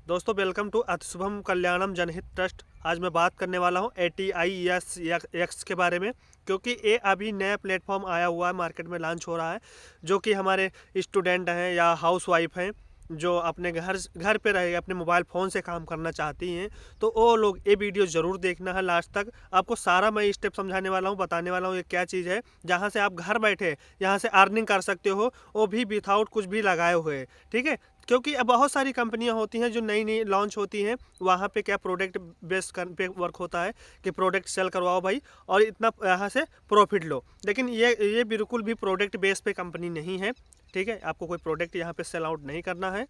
दोस्तों welcome to अतिशुभम कल्याणम जनहित trust. आज मैं बात करने वाला हूँ ATIS के बारे में, क्योंकि ये अभी नया प्लेटफॉर्म आया हुआ है, मार्केट में लॉन्च हो रहा है। जो कि हमारे स्टूडेंट हैं या हाउस वाइफ हैं जो अपने घर पे रह अपने मोबाइल फ़ोन से काम करना चाहती हैं, तो वो लोग ये वीडियो ज़रूर देखना है लास्ट तक। आपको सारा मैं स्टेप समझाने वाला हूँ, बताने वाला हूँ ये क्या चीज़ है, जहाँ से आप घर बैठे यहाँ से अर्निंग कर सकते हो, वो भी विथआउट कुछ भी लगाए हुए। ठीक है, क्योंकि अब बहुत सारी कंपनियां होती हैं जो नई नई लॉन्च होती हैं, वहाँ पे क्या प्रोडक्ट बेस्ड पे वर्क होता है कि प्रोडक्ट सेल करवाओ भाई और इतना यहाँ से प्रॉफिट लो। लेकिन ये बिल्कुल भी प्रोडक्ट बेस पे कंपनी नहीं है। ठीक है, आपको कोई प्रोडक्ट यहाँ पे सेल आउट नहीं करना है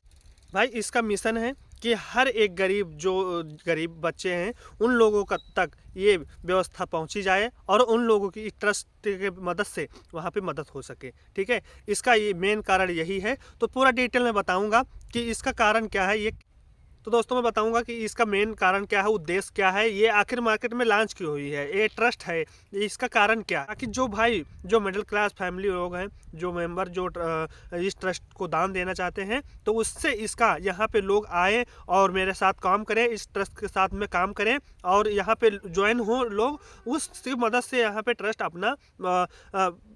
भाई। इसका मिशन है कि हर एक गरीब बच्चे हैं उन लोगों का तक ये व्यवस्था पहुंची जाए और उन लोगों की ट्रस्ट के मदद से वहाँ पे मदद हो सके। ठीक है, इसका ये मेन कारण यही है। तो पूरा डिटेल में बताऊंगा कि इसका कारण क्या है। ये तो दोस्तों मैं बताऊंगा कि इसका मेन कारण क्या है, उद्देश्य क्या है, ये आखिर मार्केट में लॉन्च क्यों हुई है, ये ट्रस्ट है, इसका कारण क्या है। ताकि जो भाई जो मिडिल क्लास फैमिली लोग हैं, जो मेंबर जो इस ट्रस्ट को दान देना चाहते हैं, तो उससे इसका यहाँ पे लोग आए और मेरे साथ काम करें, इस ट्रस्ट के साथ में काम करें और यहाँ पे ज्वाइन हो लोग, उसकी मदद से यहाँ पे ट्रस्ट अपना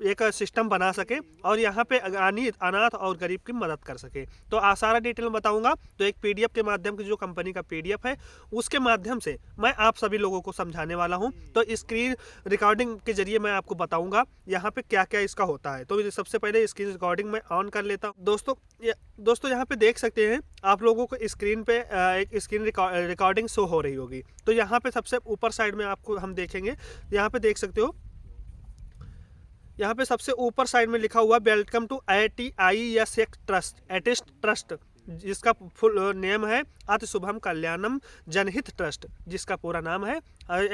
एक सिस्टम बना सके और यहाँ पे अनाथ और गरीब की मदद कर सके। तो सारा डिटेल में बताऊंगा। तो एक PDF के माध्यम जो कंपनी का PDF है उसके माध्यम से मैं आप सभी लोगों को समझाने वाला हूं। तो स्क्रीन रिकॉर्डिंग के जरिए मैं आपको बताऊंगा यहाँ पे क्या क्या इसका होता है। तो सबसे पहले स्क्रीन रिकॉर्डिंग मैं ऑन कर लेता हूं। दोस्तों यहाँ पे देख सकते हैं आप लोगों को स्क्रीन पे एक स्क्रीन रिकॉर्डिंग शो हो रही होगी। तो यहाँ पे सबसे ऊपर साइड में आपको हम देखेंगे, यहाँ पे देख सकते हो, यहाँ पे सबसे ऊपर साइड में लिखा हुआ वेलकम टू ATIS ट्रस्ट, जिसका फुल नेम है अतिशुभम कल्याणम जनहित ट्रस्ट, जिसका पूरा नाम है।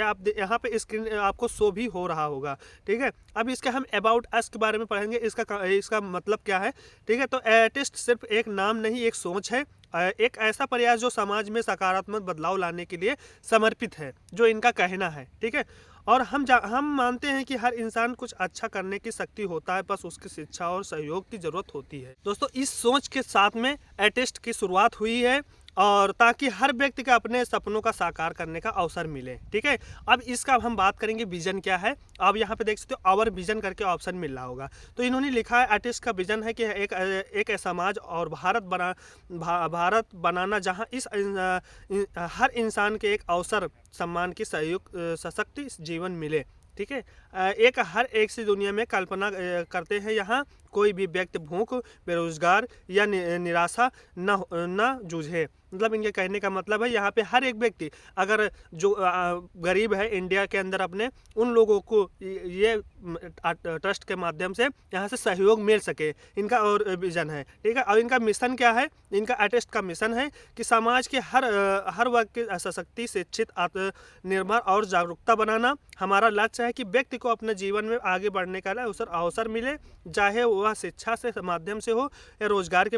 आप यहाँ पे स्क्रीन आपको शो भी हो रहा होगा। ठीक है, अब इसका हम अबाउट अस के बारे में पढ़ेंगे, इसका मतलब क्या है। ठीक है, तो आर्टिस्ट सिर्फ एक नाम नहीं, एक सोच है, एक ऐसा प्रयास जो समाज में सकारात्मक बदलाव लाने के लिए समर्पित है, जो इनका कहना है। ठीक है, और हम मानते हैं कि हर इंसान कुछ अच्छा करने की शक्ति होता है, बस उसकी शिक्षा और सहयोग की जरूरत होती है। दोस्तों इस सोच के साथ में आर्टिस्ट की शुरुआत हुई है, और ताकि हर व्यक्ति का अपने सपनों का साकार करने का अवसर मिले। ठीक है, अब इसका हम बात करेंगे विजन क्या है। अब यहाँ पे देख सकते हो आवर विजन करके ऑप्शन मिल रहा होगा। तो इन्होंने लिखा है आर्टिस्ट का विजन है कि एक समाज और भारत बनाना जहाँ हर इंसान के एक अवसर, सम्मान की सहयोग सशक्त जीवन मिले। ठीक है, हर एक से दुनिया में कल्पना करते हैं यहाँ कोई भी व्यक्ति भूख, बेरोजगार या निराशा न जूझे। मतलब इनके कहने का मतलब है यहाँ पे हर एक व्यक्ति अगर जो गरीब है इंडिया के अंदर अपने, उन लोगों को ये ट्रस्ट के माध्यम से यहाँ से सहयोग मिल सके, इनका और विजन है। ठीक है, और इनका मिशन क्या है, इनका आर्टिस्ट का मिशन है कि समाज के हर वर्ग के सशक्ति, शिक्षित, आत्मनिर्भर और जागरूकता बनाना। हमारा लक्ष्य है कि व्यक्ति को अपने जीवन में आगे बढ़ने का अवसर मिले, चाहे वह शिक्षा से माध्यम से हो या रोजगार के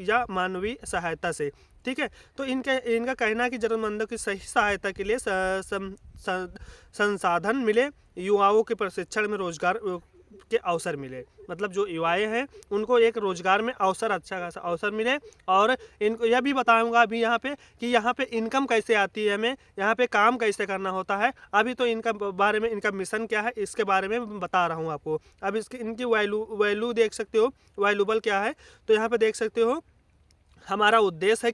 या मानवीय सहायता से। ठीक है, तो इनका कहना है कि जरूरतमंदों की सही सहायता के लिए संसाधन मिले, युवाओं के प्रशिक्षण में रोजगार के अवसर मिले। मतलब जो युवाएं हैं उनको एक रोजगार में अच्छा खासा अवसर मिले। और इनको यह भी बताऊंगा अभी यहाँ पे कि यहाँ पे इनकम कैसे आती है, हमें यहाँ पे काम कैसे करना होता है। अभी तो इनका बारे में, इनका मिशन क्या है इसके बारे में बता रहा हूँ आपको। अब इनकी वैल्यू देख सकते हो, वैल्यूबल क्या है। तो यहाँ पे देख सकते हो हमारा उद्देश्य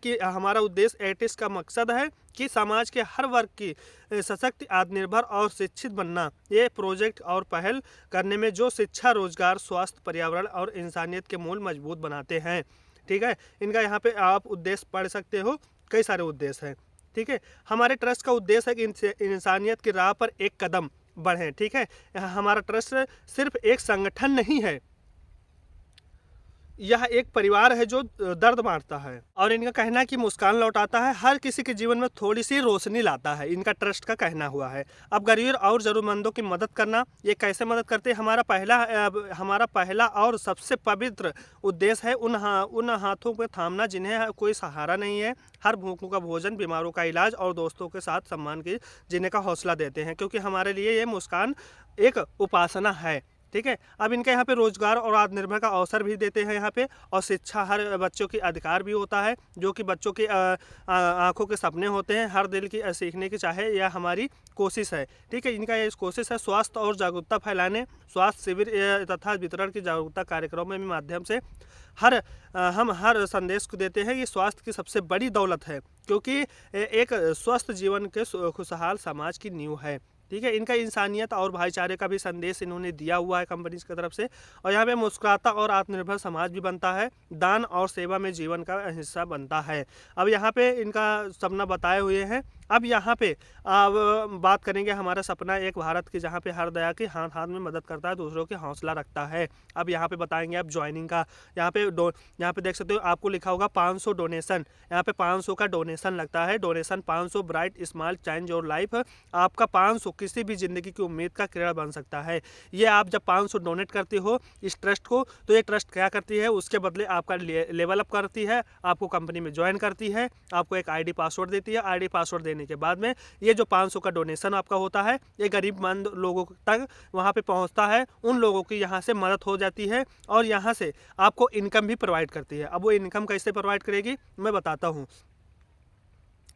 आर्टिस्ट का मकसद है कि समाज के हर वर्ग की सशक्त, आत्मनिर्भर और शिक्षित बनना। ये प्रोजेक्ट और पहल करने में जो शिक्षा, रोजगार, स्वास्थ्य, पर्यावरण और इंसानियत के मूल मजबूत बनाते हैं। ठीक है, इनका यहाँ पे आप उद्देश्य पढ़ सकते हो, कई सारे उद्देश्य हैं। ठीक है, हमारे ट्रस्ट का उद्देश्य है कि इंसानियत की राह पर एक कदम बढ़ें। ठीक है, हमारा ट्रस्ट सिर्फ एक संगठन नहीं है, यह एक परिवार है जो दर्द बांटता है, और इनका कहना है कि मुस्कान लौटाता है, हर किसी के जीवन में थोड़ी सी रोशनी लाता है। इनका ट्रस्ट का कहना हुआ है। अब गरीब और जरूरतमंदों की मदद करना, ये कैसे मदद करते हैं। हमारा पहला और सबसे पवित्र उद्देश्य है उन हाथों को थामना जिन्हें कोई सहारा नहीं है, हर भूखों का भोजन, बीमारों का इलाज और दोस्तों के साथ सम्मान की जीने का हौसला देते हैं। क्योंकि हमारे लिए ये मुस्कान एक उपासना है। ठीक है। अब इनके यहाँ पे रोजगार और आत्मनिर्भर का अवसर भी देते हैं यहाँ पे, और शिक्षा हर बच्चों की अधिकार भी होता है, जो कि बच्चों की आंखों के सपने होते हैं, हर दिल की सीखने की चाहे यह हमारी कोशिश है। ठीक है, इनका ये कोशिश है स्वास्थ्य और जागरूकता फैलाने, स्वास्थ्य शिविर तथा वितरण की जागरूकता कार्यक्रमों के माध्यम से हम हर संदेश को देते हैं। ये स्वास्थ्य की सबसे बड़ी दौलत है, क्योंकि एक स्वस्थ जीवन के खुशहाल समाज की नींव है। ठीक है, इनका इंसानियत और भाईचारे का भी संदेश इन्होंने दिया हुआ है कंपनी की तरफ से। और यहाँ पे मुस्कुराता और आत्मनिर्भर समाज भी बनता है, दान और सेवा में जीवन का हिस्सा बनता है। अब यहाँ पे इनका सपना बताए हुए हैं। अब यहाँ पे अब बात करेंगे हमारा सपना एक भारत की, जहाँ पे हर दया की हाथ हाथ में मदद करता है, दूसरों की हौसला रखता है। अब यहाँ पे बताएंगे अब ज्वाइनिंग का। यहाँ पे देख सकते हो आपको लिखा होगा 500 डोनेशन। यहाँ पे 500 का डोनेशन लगता है। Donation 500 bright smile change your life. आपका 500 किसी भी ज़िंदगी की उम्मीद का किरण बन सकता है। ये आप जब 500 डोनेट करते हो इस ट्रस्ट को, तो ये ट्रस्ट क्या करती है, उसके बदले आपका लेवल अप करती है, आपको कंपनी में ज्वाइन करती है, आपको एक आईडी पासवर्ड देती है। आईडी पासवर्ड देने के बाद में ये जो 500 का डोनेशन आपका होता है, ये गरीबमंद लोगों तक वहाँ पे पहुँचता है। उन लोगों की यहाँ से मदद हो जाती है और यहाँ से आपको इनकम भी प्रोवाइड करती है। अब वो इनकम कैसे प्रोवाइड करेगी मैं बताता हूँ।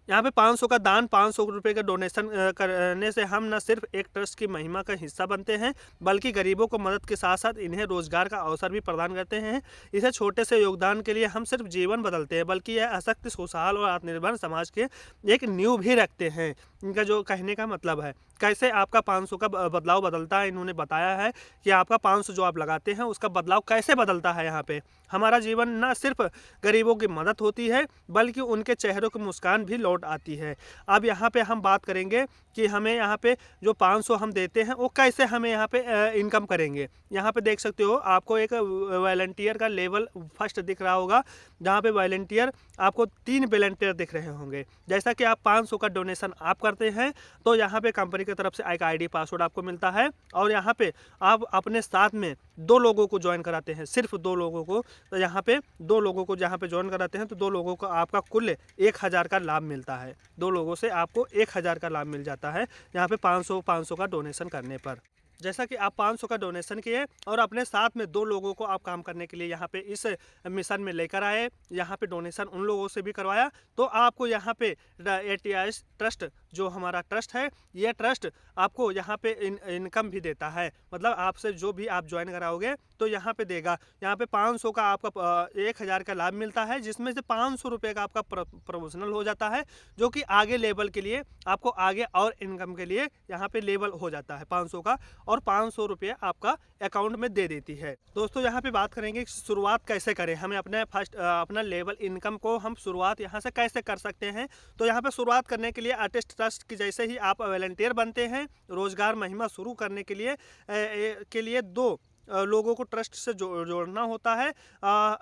यहाँ पे 500 का दान, 500 रुपये का डोनेशन करने से हम न सिर्फ एक ट्रस्ट की महिमा का हिस्सा बनते हैं, बल्कि गरीबों को मदद के साथ साथ इन्हें रोजगार का अवसर भी प्रदान करते हैं। इसे छोटे से योगदान के लिए हम सिर्फ जीवन बदलते हैं, बल्कि यह अशक्त, खुशहाल और आत्मनिर्भर समाज के एक नींव भी रखते हैं। इनका जो कहने का मतलब है, कैसे आपका 500 का बदलाव बदलता है, इन्होंने बताया है कि आपका 500 जो आप लगाते हैं उसका बदलाव कैसे बदलता है। यहाँ पे हमारा जीवन न सिर्फ गरीबों की मदद होती है, बल्कि उनके चेहरों की मुस्कान भी लौट आती है। अब यहाँ पे हम बात करेंगे कि हमें यहाँ पे जो 500 हम देते हैं वो कैसे हमें यहाँ पे इनकम करेंगे। यहाँ पे देख सकते हो आपको एक वॉलंटियर का लेवल फर्स्ट दिख रहा होगा, जहाँ पे वॉलंटियर आपको 3 वॉलंटियर दिख रहे होंगे। जैसा कि आप 500 का डोनेशन आप करते हैं तो यहाँ पे कंपनी की तरफ से एक आईडी पासवर्ड आपको मिलता है, और यहाँ पे आप अपने साथ में 2 लोगों को ज्वाइन कराते हैं, सिर्फ 2 लोगों को। तो यहाँ पे 2 लोगों को जहाँ पे ज्वाइन कराते हैं तो 2 लोगों को आपका कुल 1000 का लाभ मिलता है। 2 लोगों से आपको 1000 का लाभ मिल जाता है यहाँ पे 500 का डोनेशन करने पर। जैसा कि आप 500 का डोनेशन किए और अपने साथ में 2 लोगों को आप काम करने के लिए यहाँ पे इस मिशन में लेकर आए, यहाँ पे डोनेशन उन लोगों से भी करवाया, तो आपको यहाँ पे ATI ट्रस्ट जो हमारा ट्रस्ट है, ये ट्रस्ट आपको यहाँ पे इनकम भी देता है। मतलब आपसे जो भी आप ज्वाइन कराओगे तो यहाँ पे देगा। यहाँ पे 500 का आपका 1000 का लाभ मिलता है, जिसमें से 500 रुपये का आपका प्रमोशनल हो जाता है, जो कि आगे लेवल के लिए आपको आगे और इनकम के लिए यहाँ पे लेवल हो जाता है 500 का, और 500 रुपये आपका अकाउंट में दे देती है। दोस्तों यहाँ पे बात करेंगे कि शुरुआत कैसे करें, हमें अपना लेवल इनकम को हम शुरुआत यहाँ से कैसे कर सकते हैं। तो यहाँ पे शुरुआत करने के लिए आर्टिस्ट ट्रस्ट की जैसे ही आप वॉलंटियर बनते हैं, रोजगार महिमा शुरू करने के लिए 2 लोगों को ट्रस्ट से जोड़ना होता है।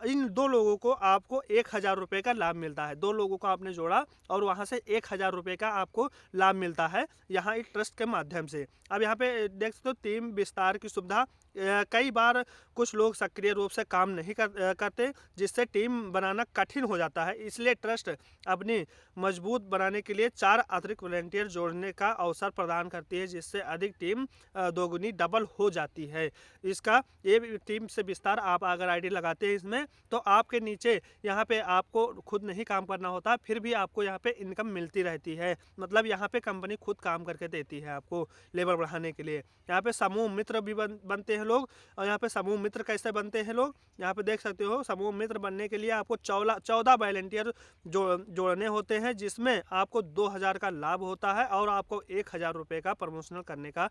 इन 2 लोगों को आपको 1000 रुपये का लाभ मिलता है। 2 लोगों को आपने जोड़ा और वहाँ से 1000 रुपये का आपको लाभ मिलता है यहाँ इस ट्रस्ट के माध्यम से। अब यहाँ पे देख सकते हो टीम विस्तार की सुविधा। कई बार कुछ लोग सक्रिय रूप से काम नहीं करते, जिससे टीम बनाना कठिन हो जाता है। इसलिए ट्रस्ट अपनी मजबूत बनाने के लिए 4 अतिरिक्त वॉलंटियर जोड़ने का अवसर प्रदान करती है, जिससे अधिक टीम दोगुनी डबल हो जाती है। इसका ये टीम से विस्तार आप अगर आईडी लगाते हैं इसमें, तो आपके नीचे यहाँ पे आपको खुद नहीं काम करना होता, फिर भी आपको यहाँ पे इनकम मिलती रहती है। मतलब यहाँ पे कंपनी खुद काम करके देती है आपको लेवल बढ़ाने के लिए। यहाँ पे समूह मित्र भी बनते हैं लोग। और यहाँ पे समूह मित्र कैसे बनते हैं लोग, यहाँ पे देख सकते हो। समूह मित्र बनने के लिए आपको 14 वॉलंटियर जोड़ने होते हैं, जिसमें आपको 2000 का लाभ होता है और आपको 1000 रुपये का प्रमोशनल करने का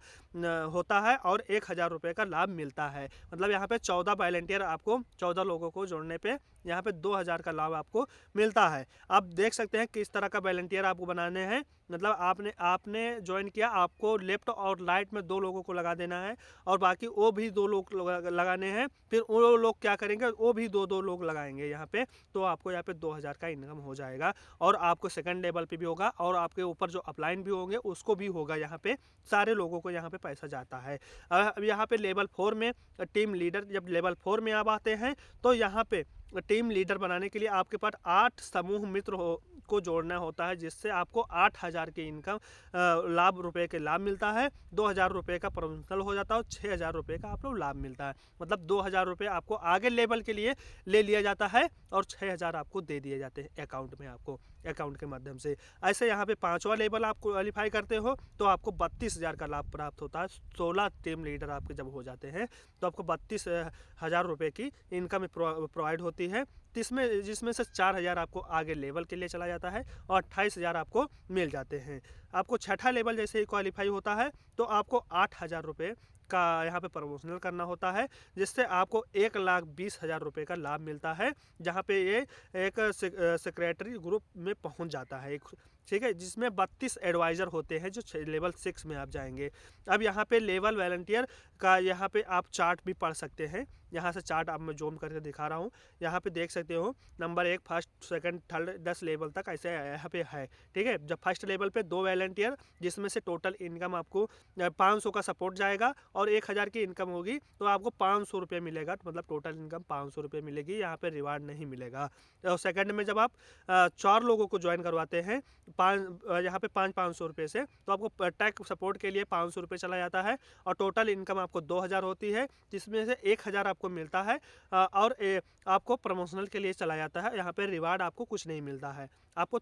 होता है और 1000 रुपये का लाभ मिलता है। मतलब यहाँ पे 14 वॉलंटियर आपको 14 लोगों को जोड़ने पे यहाँ पे 2000 का लाभ आपको मिलता है। आप देख सकते हैं किस तरह का वॉलंटियर आपको बनाने हैं। मतलब आपने ज्वाइन किया, आपको लेफ्ट और राइट में 2 लोगों को लगा देना है, और बाकी वो भी 2 लोग लगाने हैं। फिर वो लोग क्या करेंगे, वो भी 2 लोग लगाएंगे यहाँ पे, तो आपको यहाँ पे 2000 का इनकम हो जाएगा। और आपको सेकंड लेवल पे भी होगा, और आपके ऊपर जो अपलाइन भी होंगे उसको भी होगा। यहाँ पे सारे लोगों को यहाँ पे पैसा जाता है। अब यहाँ पे लेवल 4 में टीम लीडर, जब लेवल 4 में आप आते हैं तो यहाँ पे टीम लीडर बनाने के लिए आपके पास 8 समूह मित्र को जोड़ना होता है, जिससे आपको 8,000 की इनकम लाभ रुपए के लाभ मिलता है, 2,000 रुपये का प्रमोशनल हो जाता है और 6,000 रुपये का आप लोग लाभ मिलता है। मतलब 2,000 रुपये आपको आगे लेवल के लिए ले लिया जाता है और 6,000 आपको दे दिए जाते हैं अकाउंट में, आपको अकाउंट के माध्यम से। ऐसे यहाँ पे 5वां लेवल आप क्वालीफाई करते हो तो आपको 32,000 का लाभ प्राप्त होता है। 16 टीम लीडर आपके जब हो जाते हैं तो आपको 32,000 रुपये की इनकम प्रोवाइड होती है, जिसमें से 4,000 आपको आगे लेवल के लिए चला जाता है और 28,000 आपको मिल जाते हैं। आपको छठा लेवल जैसे ही क्वालीफाई होता है तो आपको 8,000 रुपये का यहाँ पे प्रमोशनल करना होता है, जिससे आपको 1,20,000 रुपये का लाभ मिलता है, जहाँ पे ये एक सेक्रेटरी ग्रुप में पहुँच जाता है, ठीक है, जिसमें 32 एडवाइज़र होते हैं जो लेवल 6 में आप जाएंगे। अब यहाँ पे लेवल वॉलंटियर का यहाँ पे आप चार्ट भी पढ़ सकते हैं। यहाँ से चार्ट अब मैं जूम करके दिखा रहा हूँ। यहाँ पे देख सकते हो number 1 first second third 10 level तक ऐसे यहाँ पे है, ठीक है। जब फर्स्ट लेवल पे 2 वॉलंटियर, जिसमें से टोटल इनकम आपको 500 का सपोर्ट जाएगा और 1,000 की इनकम होगी तो आपको 500 रुपये मिलेगा, मतलब टोटल इनकम 500 रुपये मिलेगी, यहाँ पे रिवार्ड नहीं मिलेगा। और सेकंड में जब आप 4 लोगों को ज्वाइन करवाते हैं यहाँ पे 500 रुपये से, तो आपको टैक सपोर्ट के लिए 500 रुपये चला जाता है और टोटल इनकम आपको 2,000 होती है, जिसमें से 1,000 आपको मिलता है और आपको प्रमोशनल के लिए चला जाता है। यहाँ पे रिवार्ड आपको कुछ नहीं मिलता है। आपको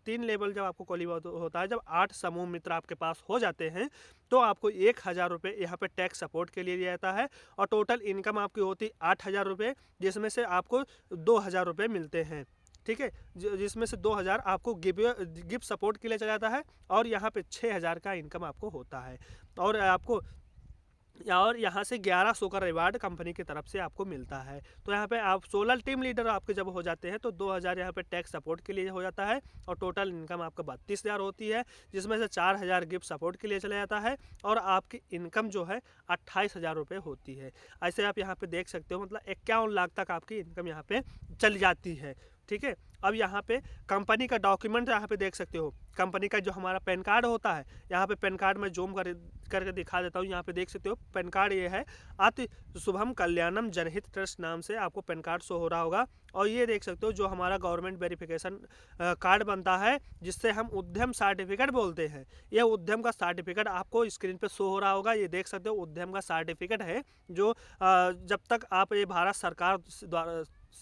3 लेवल जब आपको क्वालीफाई होता है, जब 8 समूह मित्र आपके पास हो जाते हैं तो आपको 1,000 रुपये यहाँ पे टैक्स सपोर्ट के लिए दिया जाता है और टोटल इनकम आपकी होती 8,000 रुपये, जिसमें से आपको 2,000 रुपये मिलते हैं, ठीक है, जिसमें से 2,000 आपको गिफ्ट सपोर्ट के लिए चला जाता है और यहाँ पे 6,000 का इनकम आपको होता है और यहाँ से 1,100 का रिवार्ड कंपनी की तरफ से आपको मिलता है। तो यहाँ पे आप 16 टीम लीडर आपके जब हो जाते हैं तो 2,000 यहाँ पे टैक्स सपोर्ट के लिए हो जाता है और टोटल इनकम आपका 32,000 होती है, जिसमें से 4,000 गिफ्ट सपोर्ट के लिए चला जाता है और आपकी इनकम जो है 28,000 रुपये होती है। ऐसे आप यहाँ पे देख सकते हो, मतलब 51 लाख तक आपकी इनकम यहाँ पे चल जाती है, ठीक है। अब यहाँ पे कंपनी का डॉक्यूमेंट यहाँ पे देख सकते हो, कंपनी का जो हमारा पैन कार्ड होता है, यहाँ पे पैन कार्ड में जूम करके दिखा देता हूँ। यहाँ पे देख सकते हो पैन कार्ड ये है, अति शुभम कल्याणम जनहित ट्रस्ट नाम से आपको पैन कार्ड शो हो रहा होगा। और ये देख सकते हो जो हमारा गवर्नमेंट वेरिफिकेशन कार्ड बनता है, जिससे हम उद्यम सर्टिफिकेट बोलते हैं, यह उद्यम का सर्टिफिकेट आपको स्क्रीन पे शो हो रहा होगा। ये देख सकते हो उद्यम का सर्टिफिकेट है, जो जब तक आप ये भारत सरकार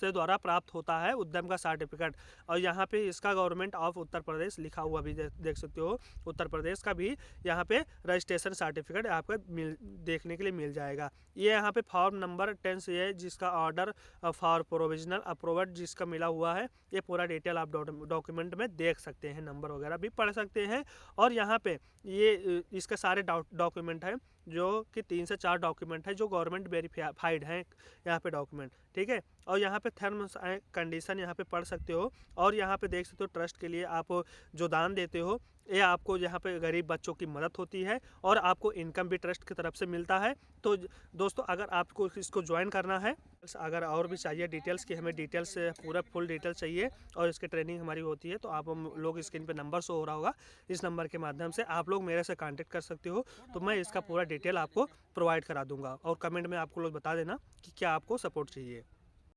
द्वारा प्राप्त होता है उद्यम का सर्टिफिकेट। और यहाँ पे इसका गवर्नमेंट ऑफ उत्तर प्रदेश लिखा हुआ भी देख सकते हो, उत्तर प्रदेश का भी यहाँ पे रजिस्ट्रेशन सर्टिफिकेट आपको देखने के लिए मिल जाएगा। ये यहाँ पे फॉर्म नंबर 10 से है, जिसका ऑर्डर फॉर प्रोविजनल अप्रूवल जिसका मिला हुआ है, ये पूरा डिटेल आप डॉक्यूमेंट में देख सकते हैं, नंबर वगैरह भी पढ़ सकते हैं। और यहाँ पे ये इसके सारे डॉक्यूमेंट हैं, जो कि 3 से 4 डॉक्यूमेंट है जो गवर्नमेंट वेरीफाइड हैं यहाँ पे डॉक्यूमेंट, ठीक है। और यहाँ पे टर्म्स एंड कंडीशन यहाँ पे पढ़ सकते हो और यहाँ पे देख सकते हो ट्रस्ट के लिए आप जो दान देते हो, ये आपको यहाँ पे गरीब बच्चों की मदद होती है और आपको इनकम भी ट्रस्ट की तरफ से मिलता है। तो दोस्तों अगर आपको इसको ज्वाइन करना है, अगर और भी चाहिए डिटेल्स की, हमें डिटेल्स पूरा फुल डिटेल्स चाहिए और इसकी ट्रेनिंग हमारी होती है, तो आप लोग स्क्रीन पे नंबर शो हो रहा होगा, इस नंबर के माध्यम से आप लोग मेरे से कांटेक्ट कर सकते हो। तो मैं इसका पूरा डिटेल आपको प्रोवाइड करा दूंगा और कमेंट में आपको लोग बता देना कि क्या आपको सपोर्ट चाहिए।